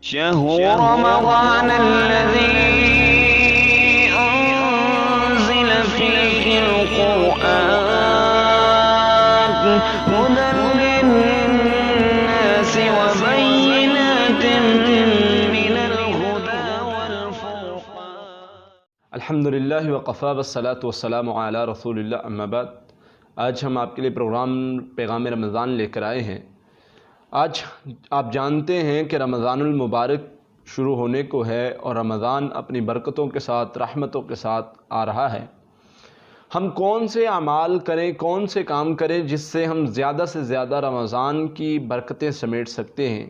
شهر رمضان الذي أنزل فيه القرآن هدى للناس وبينات من الهدى والفرقان. الحمدللہ وقفا والصلاة والسلام علی رسول اللہ اما بعد. آج ہم آپ کے لیے پروگرام پیغام رمضان لے کر آئے ہیں. آج آپ جانتے ہیں کہ رمضان المبارک شروع ہونے کو ہے اور رمضان اپنی برکتوں کے ساتھ رحمتوں کے ساتھ آ رہا ہے. ہم کون سے اعمال کریں، کون سے کام کریں جس سے ہم زیادہ سے زیادہ رمضان کی برکتیں سمیٹ سکتے ہیں،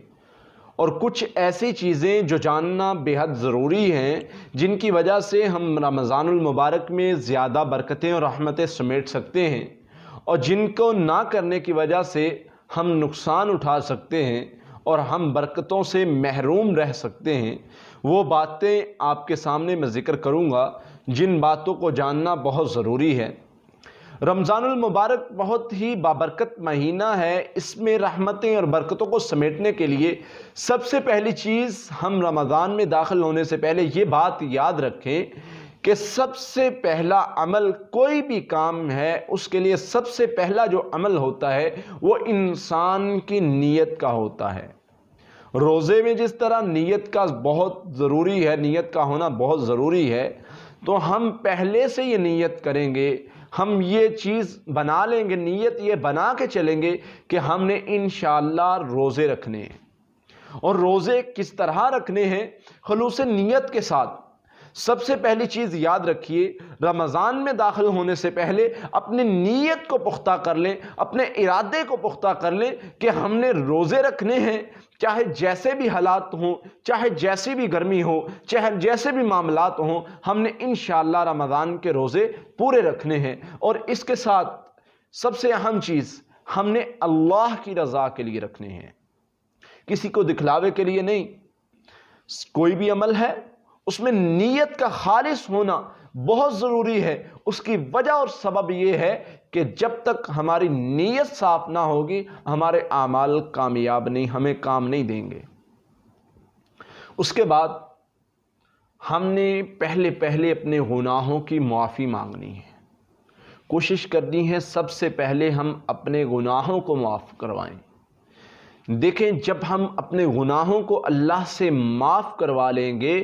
اور کچھ ایسی چیزیں جو جاننا بے حد ضروری ہیں جن کی وجہ سے ہم رمضان المبارک میں زیادہ برکتیں اور رحمتیں سمیٹ سکتے ہیں، اور جن کو نہ کرنے کی وجہ سے ہم نقصان اٹھا سکتے ہیں اور ہم برکتوں سے محروم رہ سکتے ہیں. وہ باتیں آپ کے سامنے میں ذکر کروں گا جن باتوں کو جاننا بہت ضروری ہے. رمضان المبارک بہت ہی بابرکت مہینہ ہے. اس میں رحمتیں اور برکتوں کو سمیٹنے کے لیے سب سے پہلی چیز ہم رمضان میں داخل ہونے سے پہلے یہ بات یاد رکھیں کہ سب سے پہلا عمل کوئی بھی کام ہے اس کے لیے سب سے پہلا جو عمل ہوتا ہے وہ انسان کی نیت کا ہوتا ہے. روزے میں جس طرح نیت کا بہت ضروری ہے، نیت کا ہونا بہت ضروری ہے، تو ہم پہلے سے یہ نیت کریں گے، ہم یہ چیز بنا لیں گے، نیت یہ بنا کے چلیں گے کہ ہم نے انشاءاللہ روزے رکھنے ہیں. اور روزے کس طرح رکھنے ہیں؟ خلوص نیت کے ساتھ. سب سے پہلی چیز یاد رکھیے، رمضان میں داخل ہونے سے پہلے اپنی نیت کو پختہ کر لیں، اپنے ارادے کو پختہ کر لیں کہ ہم نے روزے رکھنے ہیں، چاہے جیسے بھی حالات ہوں، چاہے جیسی بھی گرمی ہو، چاہے جیسے بھی معاملات ہوں، ہم نے انشاءاللہ رمضان کے روزے پورے رکھنے ہیں. اور اس کے ساتھ سب سے اہم چیز ہم نے اللہ کی رضا کے لیے رکھنے ہیں، کسی کو دکھلاوے کے لیے نہیں. کوئی بھی عمل ہے اس میں نیت کا خالص ہونا بہت ضروری ہے. اس کی وجہ اور سبب یہ ہے کہ جب تک ہماری نیت صاف نہ ہوگی ہمارے اعمال کامیاب نہیں، ہمیں کام نہیں دیں گے. اس کے بعد ہم نے پہلے اپنے گناہوں کی معافی مانگنی ہے. کوشش کرنی ہے سب سے پہلے ہم اپنے گناہوں کو معاف کروائیں. دیکھیں، جب ہم اپنے گناہوں کو اللہ سے معاف کروا لیں گے،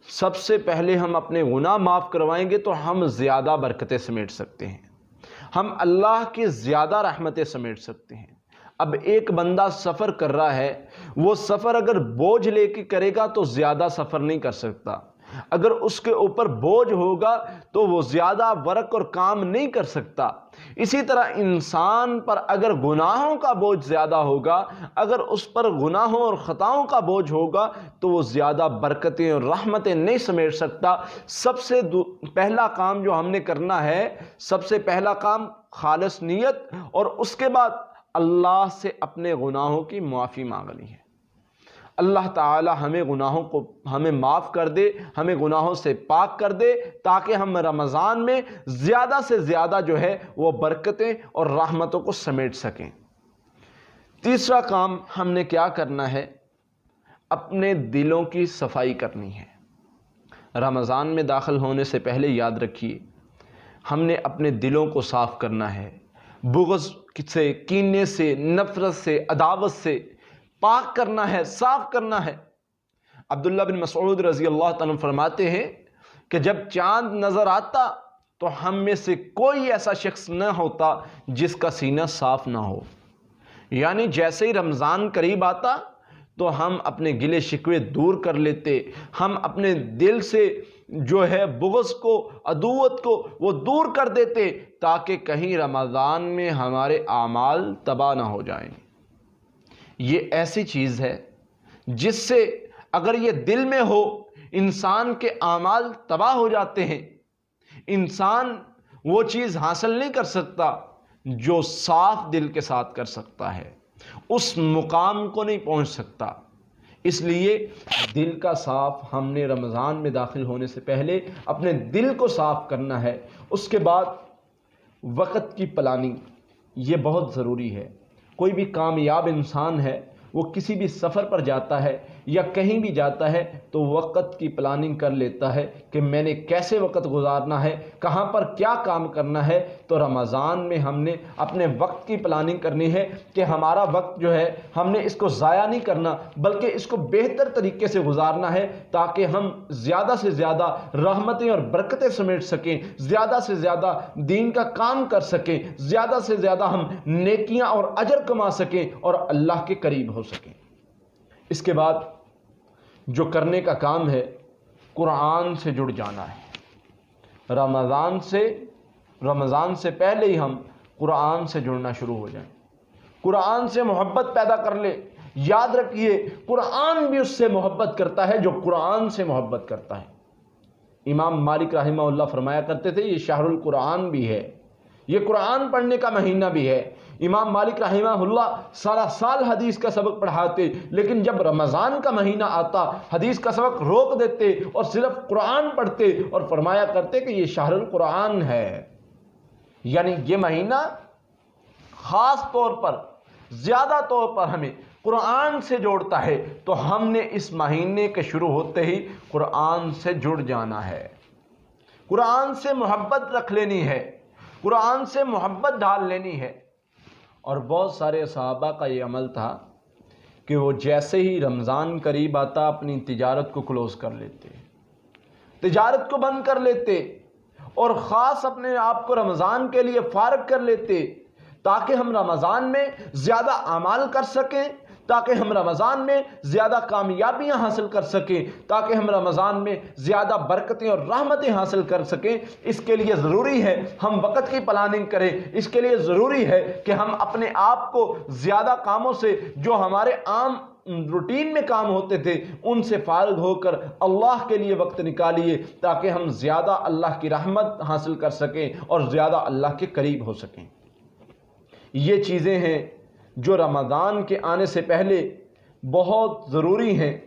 سب سے پہلے ہم اپنے گناہ معاف کروائیں گے تو ہم زیادہ برکتیں سمیٹ سکتے ہیں، ہم اللہ کی زیادہ رحمتیں سمیٹ سکتے ہیں. اب ایک بندہ سفر کر رہا ہے، وہ سفر اگر بوجھ لے کے کرے گا تو زیادہ سفر نہیں کر سکتا. اگر اس کے اوپر بوجھ ہوگا تو وہ زیادہ ورک اور کام نہیں کر سکتا. اسی طرح انسان پر اگر گناہوں کا بوجھ زیادہ ہوگا، اگر اس پر گناہوں اور خطاؤں کا بوجھ ہوگا تو وہ زیادہ برکتیں اور رحمتیں نہیں سمیٹ سکتا. سب سے پہلا کام جو ہم نے کرنا ہے، سب سے پہلا کام خالص نیت، اور اس کے بعد اللہ سے اپنے گناہوں کی معافی مانگنی ہے. اللہ تعالی ہمیں معاف کر دے، ہمیں گناہوں سے پاک کر دے، تاکہ ہم رمضان میں زیادہ سے زیادہ جو ہے وہ برکتیں اور رحمتوں کو سمیٹ سکیں. تیسرا کام ہم نے کیا کرنا ہے؟ اپنے دلوں کی صفائی کرنی ہے. رمضان میں داخل ہونے سے پہلے یاد رکھیے، ہم نے اپنے دلوں کو صاف کرنا ہے. بغض سے، کینے سے، نفرت سے، عداوت سے پاک کرنا ہے، صاف کرنا ہے. عبداللہ بن مسعود رضی اللہ تعالیٰ فرماتے ہیں کہ جب چاند نظر آتا تو ہم میں سے کوئی ایسا شخص نہ ہوتا جس کا سینہ صاف نہ ہو. یعنی جیسے ہی رمضان قریب آتا تو ہم اپنے گلے شکوے دور کر لیتے، ہم اپنے دل سے جو ہے بغض کو، عدوت کو وہ دور کر دیتے، تاکہ کہیں رمضان میں ہمارے اعمال تباہ نہ ہو جائیں. یہ ایسی چیز ہے جس سے اگر یہ دل میں ہو انسان کے اعمال تباہ ہو جاتے ہیں. انسان وہ چیز حاصل نہیں کر سکتا جو صاف دل کے ساتھ کر سکتا ہے، اس مقام کو نہیں پہنچ سکتا. اس لیے دل کا صاف ہم نے رمضان میں داخل ہونے سے پہلے اپنے دل کو صاف کرنا ہے. اس کے بعد وقت کی پلاننگ یہ بہت ضروری ہے. کوئی بھی کامیاب انسان ہے وہ کسی بھی سفر پر جاتا ہے یا کہیں بھی جاتا ہے تو وقت کی پلاننگ کر لیتا ہے کہ میں نے کیسے وقت گزارنا ہے، کہاں پر کیا کام کرنا ہے۔ تو رمضان میں ہم نے اپنے وقت کی پلاننگ کرنی ہے کہ ہمارا وقت جو ہے ہم نے اس کو ضائع نہیں کرنا، بلکہ اس کو بہتر طریقے سے گزارنا ہے تاکہ ہم زیادہ سے زیادہ رحمتیں اور برکتیں سمیٹ سکیں، زیادہ سے زیادہ دین کا کام کر سکیں، زیادہ سے زیادہ ہم نیکیاں اور اجر کما سکیں اور اللہ کے قریب ہو سکیں۔ اس کے بعد جو کرنے کا کام ہے، قرآن سے جڑ جانا ہے۔ رمضان سے پہلے ہی ہم قرآن سے جڑنا شروع ہو جائیں، قرآن سے محبت پیدا کر لے۔ یاد رکھیے قرآن بھی اس سے محبت کرتا ہے جو قرآن سے محبت کرتا ہے۔ امام مالک رحمہ اللہ فرمایا کرتے تھے یہ شہر القرآن بھی ہے، یہ قرآن پڑھنے کا مہینہ بھی ہے۔ امام مالک رحمہ اللہ سارا سال حدیث کا سبق پڑھاتے، لیکن جب رمضان کا مہینہ آتا حدیث کا سبق روک دیتے اور صرف قرآن پڑھتے اور فرمایا کرتے کہ یہ شہر القرآن ہے، یعنی یہ مہینہ خاص طور پر زیادہ طور پر ہمیں قرآن سے جوڑتا ہے۔ تو ہم نے اس مہینے کے شروع ہوتے ہی قرآن سے جڑ جانا ہے، قرآن سے محبت رکھ لینی ہے، قرآن سے محبت ڈال لینی ہے۔ اور بہت سارے صحابہ کا یہ عمل تھا کہ وہ جیسے ہی رمضان قریب آتا اپنی تجارت کو کلوز کر لیتے، تجارت کو بند کر لیتے اور خاص اپنے آپ کو رمضان کے لیے فارغ کر لیتے تاکہ ہم رمضان میں زیادہ اعمال کر سکیں، تاکہ ہم رمضان میں زیادہ کامیابیاں حاصل کر سکیں، تاکہ ہم رمضان میں زیادہ برکتیں اور رحمتیں حاصل کر سکیں۔ اس کے لیے ضروری ہے ہم وقت کی پلاننگ کریں، اس کے لیے ضروری ہے کہ ہم اپنے آپ کو زیادہ کاموں سے جو ہمارے عام روٹین میں کام ہوتے تھے ان سے فارغ ہو کر اللہ کے لیے وقت نکالیے تاکہ ہم زیادہ اللہ کی رحمت حاصل کر سکیں اور زیادہ اللہ کے قریب ہو سکیں۔ یہ چیزیں ہیں جو رمضان کے آنے سے پہلے بہت ضروری ہیں،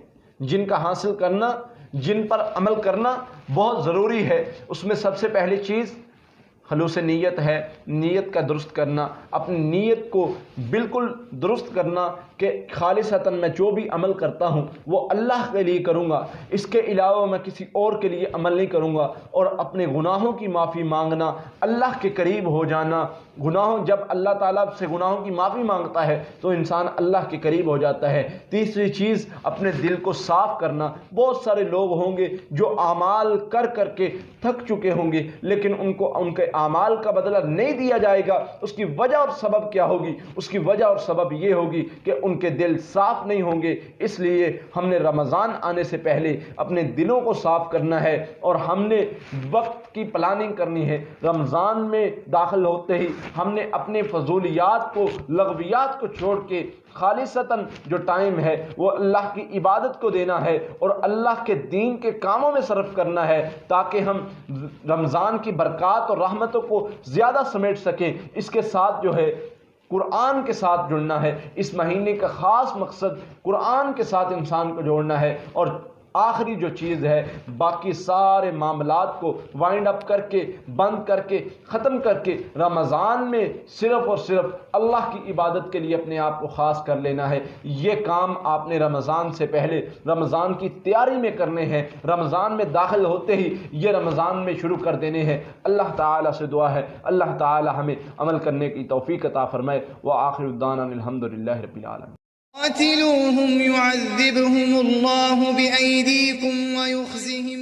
جن کا حاصل کرنا، جن پر عمل کرنا بہت ضروری ہے۔ اس میں سب سے پہلی چیز خلوص نیت ہے، نیت کا درست کرنا، اپنی نیت کو بالکل درست کرنا کہ خالصتاً میں جو بھی عمل کرتا ہوں وہ اللہ کے لیے کروں گا، اس کے علاوہ میں کسی اور کے لیے عمل نہیں کروں گا۔ اور اپنے گناہوں کی معافی مانگنا، اللہ کے قریب ہو جانا۔ گناہوں جب اللہ تعالیٰ سے گناہوں کی معافی مانگتا ہے تو انسان اللہ کے قریب ہو جاتا ہے۔ تیسری چیز اپنے دل کو صاف کرنا۔ بہت سارے لوگ ہوں گے جو اعمال کر کر کے تھک چکے ہوں گے لیکن ان کو ان کے اعمال کا بدلہ نہیں دیا جائے گا۔ اس کی وجہ اور سبب کیا ہوگی؟ اس کی وجہ اور سبب یہ ہوگی کہ ان کے دل صاف نہیں ہوں گے۔ اس لیے ہم نے رمضان آنے سے پہلے اپنے دلوں کو صاف کرنا ہے اور ہم نے وقت کی پلاننگ کرنی ہے۔ رمضان میں داخل ہوتے ہی ہم نے اپنے فضولیات کو، لغویات کو چھوڑ کے خالصتاً جو ٹائم ہے وہ اللہ کی عبادت کو دینا ہے اور اللہ کے دین کے کاموں میں صرف کرنا ہے تاکہ ہم رمضان کی برکات اور رحمتوں کو زیادہ سمیٹ سکیں۔ اس کے ساتھ جو ہے قرآن کے ساتھ جڑنا ہے۔ اس مہینے کا خاص مقصد قرآن کے ساتھ انسان کو جوڑنا ہے۔ اور آخری جو چیز ہے، باقی سارے معاملات کو وائنڈ اپ کر کے، بند کر کے، ختم کر کے رمضان میں صرف اور صرف اللہ کی عبادت کے لیے اپنے آپ کو خاص کر لینا ہے۔ یہ کام آپ نے رمضان سے پہلے، رمضان کی تیاری میں کرنے ہیں، رمضان میں داخل ہوتے ہی یہ رمضان میں شروع کر دینے ہیں۔ اللہ تعالیٰ سے دعا ہے اللہ تعالیٰ ہمیں عمل کرنے کی توفیق عطا فرمائے۔ وآخر دعوانا الحمدللہ رب العالمین۔ قاتلوهم يعذبهم الله بأيديكم ويخزهم